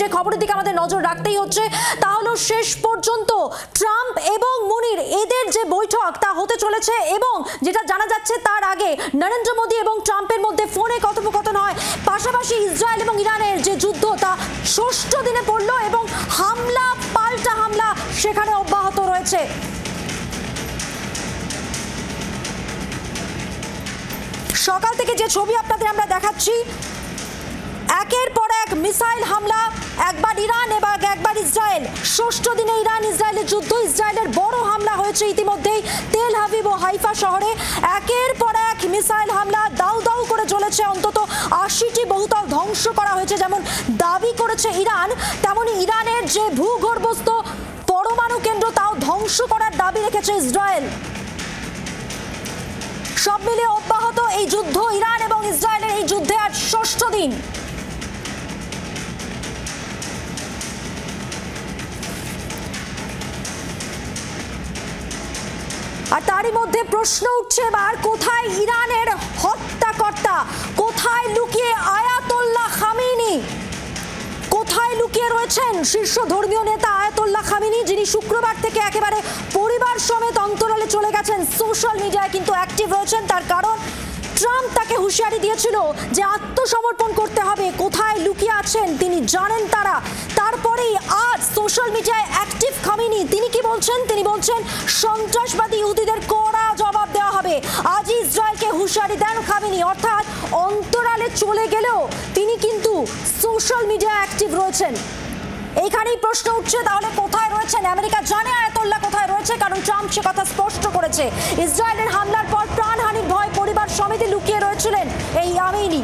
যে খবরের দিকে আমাদের নজর রাখতেই হচ্ছে তা হলো শেষ পর্যন্ত ট্রাম্প এবং মুনির এদের যে বৈঠক তা হতে চলেছে এবং যেটা জানা যাচ্ছে তার আগে নরেন্দ্র মোদী এবং ট্রাম্পের মধ্যে ফোনে কথোপকথন হয়। পাশাপাশি ইসরায়েল এবং ইরানের যে যুদ্ধ তা ষষ্ঠ দিনে পড়লো এবং হামলা পাল্টা হামলা সেখানে অব্যাহত রয়েছে। সকাল থেকে যে ছবি আপনাদের আমরা দেখাচ্ছি, একের পর এক মিসাইল হামলা, একবার ইরান এবং একবার ইসরায়েল। ষষ্ঠ দিনে ইরান ইসরায়েলের যুদ্ধ, ইসরায়েলের বড় হামলা হয়েছে ইতিমধ্যেই তেল আভিভ ও হাইফা শহরে। একের পর এক মিসাইল হামলা দাউ দাউ করে চলেছে। অন্তত ৮০টি বহুতল ধ্বংস করা হয়েছে যেমন দাবি করেছে ইরান, তেমনি ইরানের যে ভূগর্ভস্থ পরমাণু কেন্দ্র তাও ধ্বংস করার দাবি রেখেছে ইসরায়েল। সব মিলিয়ে অব্যাহত এই যুদ্ধ, ইরান এবং ইসরায়েলের এই যুদ্ধে আজ ষষ্ঠ দিন। আর তারই মধ্যে প্রশ্ন উঠছে এবার, কোথায় ইরানের হত্যাকর্তা? কোথায় লুকিয়ে আয়াতোল্লাহ খামেনি? কোথায় লুকিয়ে রয়েছেন শীর্ষ ধর্মীয় নেতা আয়াতোল্লাহ খামেনি, যিনি শুক্রবার থেকে একেবারে পরিবার সমেত অন্তরালে চলে গেছেন? সোশ্যাল মিডিয়ায় কিন্তু অ্যাক্টিভ রয়েছেন। তার কারণ ট্রাম্প তাকে হুঁশিয়ারি দিয়েছিল যে আত্মসমর্পণ করতে হবে। কোথায় লুকিয়ে আছেন তিনি জানেন তারা। তারপরেই আজ সোশ্যাল মিডিয়ায় অ্যাক্টিভ খামেনি। তিনি কি বলছেন? তিনি বলছেন সন্ত্রাসবাদী ইহুদিদের কড়া জবাব দেওয়া হবে। আজই ইসরায়েলকে হুঁশিয়ারি দেন খামেনি। অর্থাৎ অন্তরালে চলে গেলেও তিনি কিন্তু সোশ্যাল মিডিয়ায় অ্যাক্টিভ রয়েছেন। এইখানেই প্রশ্ন উঠছে, তাহলে কোথায় রয়েছেন? আমেরিকা জানে আয়াতোল্লাহ কোথায় রয়েছে, কারণ ট্রাম্প সে কথা স্পষ্ট করেছে। ইসরায়েলের হামলার পর প্রাণহানির ভয় পরিবার সমিতি লুকিয়ে রয়েছিলেন এই খামেনি।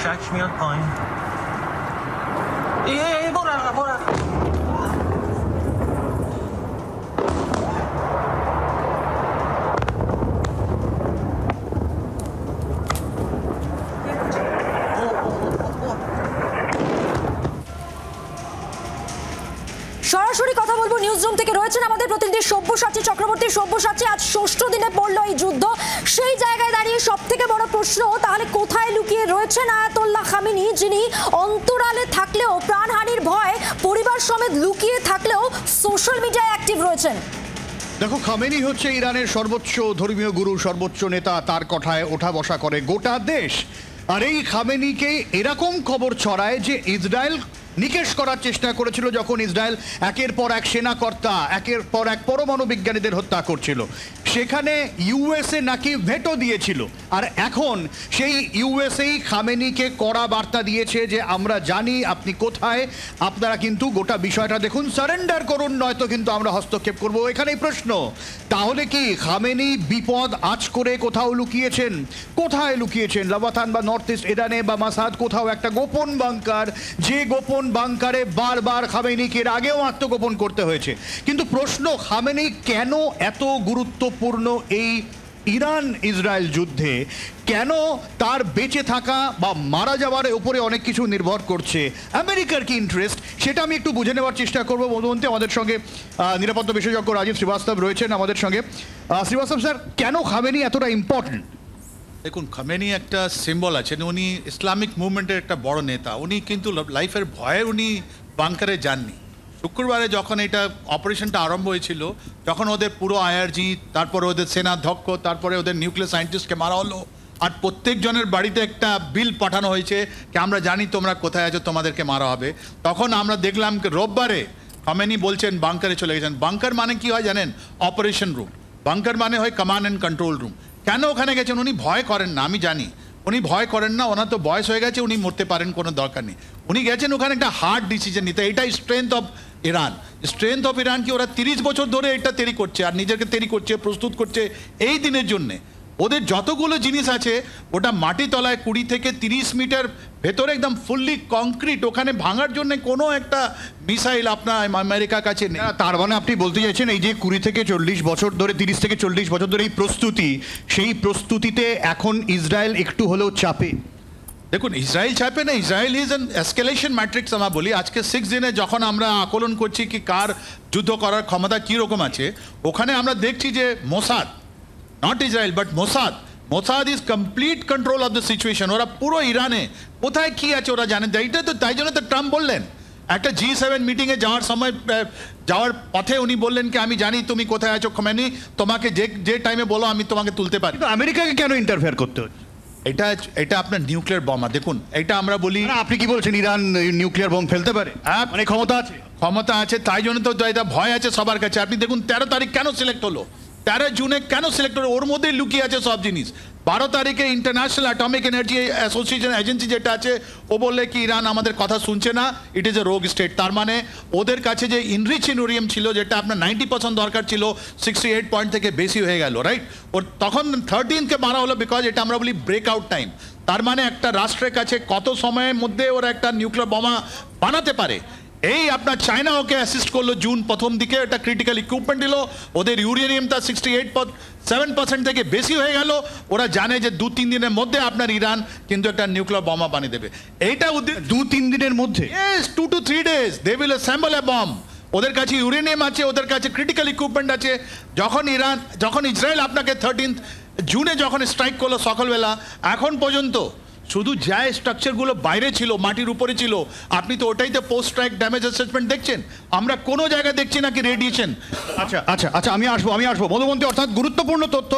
شک میاد پایین. برو. সরাসরি কথা বলবো নিউজ রুম থেকে, রয়েছেন আমাদের প্রতিনিধি সব্যসাচী চক্রবর্তী। সব্যসাচী, আজ ষষ্ঠ দিনে পড়লো এই যুদ্ধ, সেই জায়গায় দাঁড়িয়ে সব থেকে বড় প্রশ্ন, তাহলে কোথায় লুকিয়ে রয়েছেন আয়াতোল্লাহ খামেনি, যিনি অন্তরালে থাকলেও প্রাণহানির ভয় পরিবার সমেত লুকিয়ে থাকলেও সোশ্যাল মিডিয়ায় অ্যাক্টিভ রয়েছেন? দেখো, খামেনি হচ্ছে ইরানের সর্বোচ্চ ধর্মীয় গুরু, সর্বোচ্চ নেতা। তার কথায় ওঠা বসা করে গোটা দেশ। আর এই খামেনিকে এরকম খবর ছড়ায় যে ইসরায়েল নিকেশ করার চেষ্টা করেছিল যখন ইসরায়েল একের পর এক সেনাকর্তা, একের পর এক পরমাণু বিজ্ঞানীদের হত্যা করছিল। সেখানে ইউএসএ নাকি ভেটো দিয়েছিল। আর এখন সেই ইউএসএই খামেনিকে কড়া বার্তা দিয়েছে যে আমরা জানি আপনি কোথায়, আপনারা কিন্তু গোটা বিষয়টা দেখুন, সারেন্ডার করুন, নয়তো কিন্তু আমরা হস্তক্ষেপ করব। এখানেই প্রশ্ন, তাহলে কি খামেনি বিপদ আঁচ করে কোথাও লুকিয়েছেন? কোথায় লুকিয়েছেন? লাবাতান বা নর্থ ইস্ট ইরানে বা মাসাদ কোথাও একটা গোপন বাংকার, যে গোপন বাংকারে বারবার খামেনিকে এর আগেও আত্মগোপন করতে হয়েছে। কিন্তু প্রশ্ন, খামেনি কেন এত গুরুত্বপূর্ণ এই ইরান ইসরায়েল যুদ্ধে? কেন তার বেঁচে থাকা বা মারা যাওয়ার উপরে অনেক কিছু নির্ভর করছে? আমেরিকার কি ইন্টারেস্ট, সেটা আমি একটু বুঝে নেওয়ার চেষ্টা করবো। বন্ধুবন্ধু, আমাদের সঙ্গে নিরাপত্তা বিশেষজ্ঞ রাজীব শ্রীবাস্তব রয়েছেন আমাদের সঙ্গে। শ্রীবাস্তব স্যার, কেন খামেনি এতটা ইম্পর্টেন্ট? দেখুন, খামেনি একটা সিম্বল আছেন, উনি ইসলামিক মুভমেন্টের একটা বড় নেতা। উনি কিন্তু লাইফের ভয়ে উনি বাংকারে যাননি। শুক্রবারে যখন এটা অপারেশনটা আরম্ভ হয়েছিল, যখন ওদের পুরো আইআরজি, তারপরে ওদের সেনাধ্যক্ষ, তারপরে ওদের নিউক্লিয়ার সায়েন্টিস্টকে মারা হলো, আর প্রত্যেকজনের বাড়িতে একটা বিল পাঠানো হয়েছে কি আমরা জানি তোমরা কোথায় আছো, তোমাদেরকে মারা হবে। তখন আমরা দেখলাম রোববারে খামেনি বলছেন বাংকারে চলে গেছেন। বাংকার মানে কি হয় জানেন? Operation room. বাংকার মানে হয় কমান্ড অ্যান্ড কন্ট্রোল রুম। কেন ওখানে গেছেন? উনি ভয় করেন না, আমি জানি উনি ভয় করেন না। ওনার তো বয়স হয়ে গেছে, উনি মরতে পারেন, কোনো দরকার নেই। উনি গেছেন ওখানে একটা হার্ড ডিসিশন নিতে। এটাই strength of Iran. Strength of Iran কি ওরা 30 বছর ধরে এটা তৈরি করছে আর নিজেকে তৈরি করছে, প্রস্তুত করছে এই দিনের জন্যে। ওদের যতগুলো জিনিস আছে ওটা মাটি তলায় 20 থেকে 30 মিটার ভেতরে একদম ফুললি কংক্রিট, ওখানে ভাঙার জন্য কোনো একটা মিসাইল আপনার আমেরিকার কাছে নেই। তার মানে আপনি বলতে চাইছেন এই যে 20 থেকে 40 বছর ধরে, 30 থেকে 40 বছর ধরে এই প্রস্তুতি, সেই প্রস্তুতিতে এখন ইসরায়েল একটু হলেও চাপে? দেখুন, ইসরায়েল চাপে না, Israel is an escalation matrix. আমরা বলি আজকে 6 দিনে যখন আমরা আকলন করছি কি কার যুদ্ধ করার ক্ষমতা কীরকম আছে, ওখানে আমরা দেখছি যে Mossad, not Israel but Mossad is complete control of the situation. ওরা পুরো ইরানে কোথায় কি আছে ওরা জানেন। এইটা তো তাই জন্য তো ট্রাম্প বললেন একটা G7 মিটিংয়ে যাওয়ার সময়, যাওয়ার পথে উনি বললেন কি আমি জানি তুমি কোথায় আছো খোমেনি, তোমাকে যে টাইমে বলো আমি তোমাকে তুলতে পারি। কিন্তু আমেরিকাকে কেন ইন্টারফেয়ার করতে হচ্ছে? এটা আপনার নিউক্লিয়ার বোমা। দেখুন, এটা আমরা বলি, আপনি কি বলছেন ইরান নিউক্লিয়ার বোম ফেলতে পারে? হ্যাঁ, মানে ক্ষমতা আছে, তাই জন্য তো এটা ভয় আছে সবার কাছে। আপনি দেখুন 13 তারিখ কেন সিলেক্ট হলো, 13 জুনে কেন সিলেক্ট হলো, ওর মধ্যেই লুকিয়ে আছে সব জিনিস। 12 তারিখে international atomic energy association agency যেটা আছে, ও বললে কি ইরান আমাদের কথা শুনছে না, ইট ইজ এ রোগ স্টেট। তার মানে ওদের কাছে যে ইনরিচ ইউরেনিয়াম ছিল, যেটা আপনার 90% দরকার ছিল, 68 পয়েন্ট থেকে বেশি হয়ে গেল, রাইট। ওর তখন 13কে মারা হলো, বিকজ এটা আমরা বলি ব্রেকআউট টাইম। তার মানে একটা রাষ্ট্রের কাছে কত সময়ের মধ্যে ওরা একটা নিউক্লিয়ার বোমা বানাতে পারে। এই আপনার চায়না ওকে অ্যাসিস্ট করলো জুন প্রথম দিকে, এটা ক্রিটিক্যাল ইকুইপমেন্ট দিল, ওদের ইউরেনিয়ামটা 68.7% থেকে বেশি হয়ে গেল। ওরা জানে যে 2-3 দিনের মধ্যে আপনার ইরান কিন্তু একটা নিউক্লিয়ার বোমা বানিয়ে দেবে। এইটা 2-3 দিনের মধ্যে? Yes, 2 to 3 days they will assemble a bomb. ওদের কাছে ইউরেনিয়াম আছে, ওদের কাছে ক্রিটিক্যাল ইকুইপমেন্ট আছে। যখন ইসরায়েল আপনাকে 13 জুনে যখন স্ট্রাইক করলো সকালবেলা, এখন পর্যন্ত শুধু যা স্ট্রাকচারগুলো বাইরে ছিল, মাটির উপরে ছিল, আপনি তো ওটাইতে পোস্ট স্ট্রাইক ড্যামেজ অ্যাসেসমেন্ট দেখছেন। আমরা কোনো জায়গায় দেখছি না কি রেডিয়েশন। আচ্ছা আমি আসবো মধুমন্তী, অর্থাৎ গুরুত্বপূর্ণ তথ্য।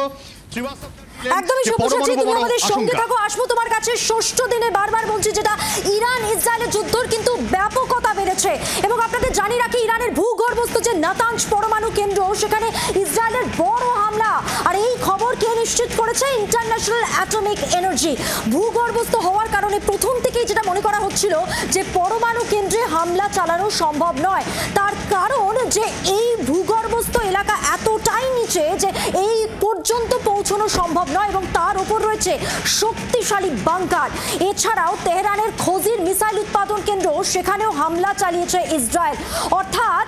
একদমই সব্যসাচী, তুমি আমাদের সঙ্গে থাকো। আসবো তোমার কাছে। ষষ্ঠ দিনে বারবার বলছি যেটা ইরান ইসরায়েলের যুদ্ধর কিন্তু ব্যাপকতা বেড়েছে, এবং আপনাদের জানি রাখি ইরানের ভূগর্ভস্থ যে নাতাঞ্জ পরমাণু কেন্দ্র, সেখানে ইসরায়েলের বড় হামলা। আর এই খবর কে নিশ্চিত করেছে? International atomic energy. ভূগর্ভস্থ হওয়ার কারণে প্রথম থেকেই যেটা মনে করা হচ্ছিল যে পরমাণু কেন্দ্রে হামলা চালানো সম্ভব নয়। তার কারণ যে এই ভূগর্ভস্থ এলাকা এতটাই নিচে যে এই পর্যন্ত পৌঁছানো সম্ভব নয়, এবং তার উপর রয়েছে শক্তিশালী বাংকার। এছাড়াও তেহরানের খোজির মিসাইল উৎপাদন কেন্দ্র, সেখানেও হামলা চালিয়েছে ইসরায়েল। অর্থাৎ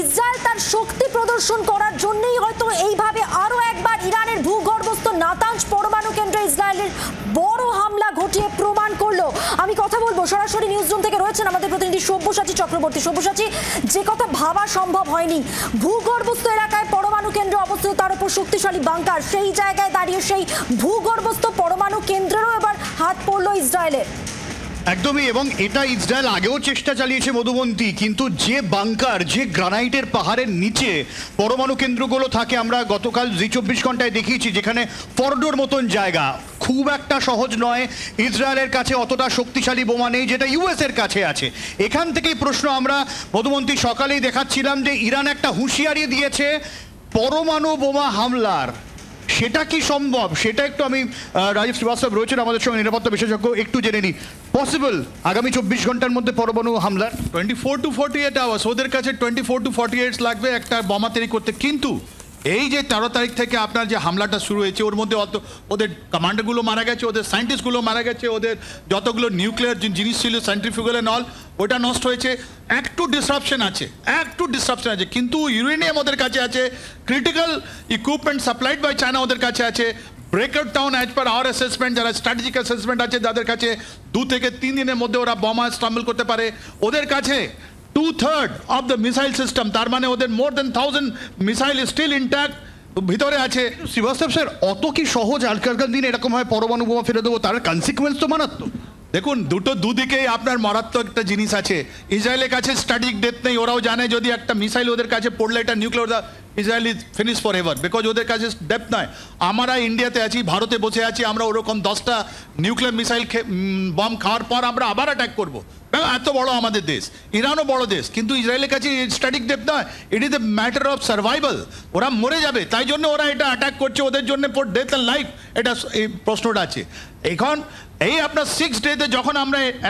ইসরায়েল তার শক্তি প্রদর্শন করার জন্যই হয়তো এইভাবে আরো একবার ইরানের ভূগর্ভস্থ নাতাঞ্জ পরমাণু কেন্দ্রে ইসরায়েলের বড় হামলা ঘটিয়ে প্রমাণ করলো। আমি কথা বলবো, সরাসরি নিউজ রুম থেকে রয়েছেন আমাদের প্রতিনিধি সব্যসাচী চক্রবর্তী। সব্যসাচী, যে কথা ভাবা সম্ভব হয়নি, ভূগর্ভস্থ এলাকায় পরমাণু কেন্দ্র অবস্থিত, তার উপর শক্তিশালী বাংকার, সেই জায়গায় দাঁড়িয়ে সেই ভূগর্ভস্থ পরমাণু কেন্দ্রেরও এবার হাত পড়লো ইসরায়েলের। একদমই, এবং এটা ইসরায়েল আগেও চেষ্টা চালিয়েছে মধুমন্তী, কিন্তু যে বাংকার, যে গ্রানাইটের পাহাড়ের নিচে পরমাণু কেন্দ্রগুলো থাকে, আমরা গতকাল জি24 ঘন্টায় দেখিয়েছি, যেখানে ফর্ডোর মতন জায়গা, খুব একটা সহজ নয়। ইসরায়েলের কাছে অতটা শক্তিশালী বোমা নেই যেটা ইউএস এর কাছে আছে। এখান থেকেই প্রশ্ন, আমরা মধুমন্তী সকালেই দেখাচ্ছিলাম যে ইরান একটা হুঁশিয়ারি দিয়েছে পরমাণু বোমা হামলার। সেটা কি সম্ভব? সেটা একটু আমি রাজীব শ্রীবাস্তব রয়েছেন আমাদের সঙ্গে, নিরাপত্তা বিশেষজ্ঞ, একটু জেনে নিই। পসিবল আগামী 24 ঘন্টার মধ্যে পরমাণু হামলার? 24 to 48 আওয়ার্স, ওদের কাছে 24 to 48 লাগবে একটা বোমা তৈরি করতে। কিন্তু এই যে 13 তারিখ থেকে আপনার যে হামলাটা শুরু হয়েছে, ওর মধ্যে ওদের কমান্ডারগুলো মারা গেছে, ওদের সায়েন্টিস্টগুলো মারা গেছে, ওদের যতগুলো নিউক্লিয়ার জিনিস ছিল, সেন্ট্রিফিউগাল এন্ড অল, ওটা নষ্ট হয়েছে। একটু ডিসরাপশন আছে, কিন্তু ইউরেনিয়াম ওদের কাছে আছে, critical equipment supplied by China ওদের কাছে আছে। Breakout time as per our assessment, যারা স্ট্র্যাটেজিক অ্যাসেসমেন্ট আছে, যাদের কাছে 2 থেকে 3 দিনের মধ্যে ওরা বোমা স্টাম্বল করতে পারে, ওদের কাছে 2/3 অফ দ্য মিসাইল সিস্টেম। তার মানে ওদের মোর দেন 1000 মিসাইল স্টিল ইনট্যাক্ট ভিতরে আছে। শ্রীবাস্তব স্যার, অত কি সহজ আজকালকার দিনে এরকম হয় পরমাণু বোমা ফেলে দেবো? তার কনসিকুয়েন্স তো মারাত্মক। দেখুন, দুদিকেই আপনার মারাত্মক একটা জিনিস আছে। ইসরায়েলের কাছে স্ট্র্যাটেজিক ডেপথ নেই, ওরাও জানে যদি একটা মিসাইল ওদের কাছে পড়লে এটা nuclear, Israel is finish for ever, because ওদের কাছে ডেপথ নয়। আমরা ইন্ডিয়াতে আছি, ভারতে বসে আছি, আমরা ওরকম 10টা নিউক্লিয়ার মিসাইল বম খাওয়ার পর আমরা আবার অ্যাটাক করবো। এত বড় আমাদের দেশ, ইরানও বড় দেশ, কিন্তু ইসরায়েলের কাছে স্ট্র্যাটেজিক ডেপথ নয়, it is a matter of survival. ওরা মরে যাবে, তাই জন্য ওরা এটা অ্যাটাক করছে, ওদের জন্য ফর ডেথ অ্যান্ড লাইফ এটা এই প্রশ্নটা আছে। এখন এই আপনার 6 ডেতে যখন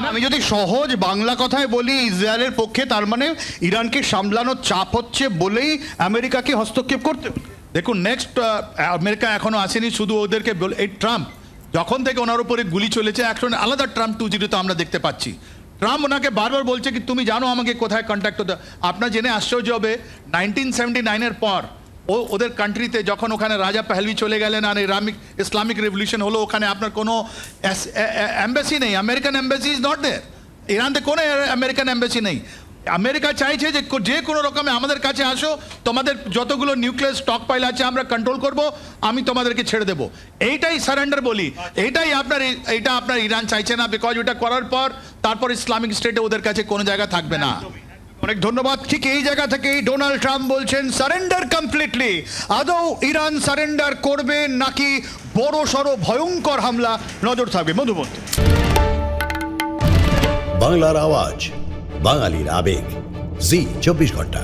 আমি যদি সহজ বাংলা কথায় বলি ইসরায়েলের পক্ষে, তার মানে ইরানকে সামলানোর চাপ হচ্ছে বলেই আমেরিকাকে হস্তক্ষেপ করতে। দেখুন নেক্সট আমেরিকা এখনো আসেনি, শুধু ওদেরকে এই ট্রাম্প যখন থেকে ওনার উপরে গুলি চলেছে এখন আলাদা ট্রাম্প 2.0 তো আমরা দেখতে পাচ্ছি। ট্রাম্প ওনাকে বারবার বলছে কি তুমি জানো আমাকে কোথায় কন্ট্যাক্ট হতে। আপনার জেনে আশ্চর্য হবে 1979-এর পর ওদের কান্ট্রিতে যখন ওখানে রাজা পাহলভি চলে গেলেন আর ইসলামিক রেভলিউশন হলো, ওখানে আপনার কোনো এম্বাসি নেই, American embassy is not there. ইরানতে কোনো আমেরিকান এম্বাসি নেই। আমেরিকা চাইছে যে কোনো রকমে আমাদের কাছে আসো, তোমাদের যতগুলো নিউক্লিয়ার স্টক পাইল আছে আমরা কন্ট্রোল করব, আমি তোমাদেরকে ছেড়ে দেবো। এইটাই সারেন্ডার বলি, এইটাই আপনার ইরান চাইছে না, বিকজ ওটা করার পর তারপর ইসলামিক স্টেটে ওদের কাছে কোনো জায়গা থাকবে না। অনেক ধন্যবাদ। ঠিক এই জায়গা থেকেই ডোনাল্ড ট্রাম্প বলছেন সারেন্ডার কমপ্লিটলি। আদৌ ইরান সারেন্ডার করবে নাকি বড় সড় ভয়ঙ্কর হামলা, নজর থাকবে। মধুমন্ত, বাংলার আওয়াজ, বাঙালির আবেগ, জি 24 ঘন্টা।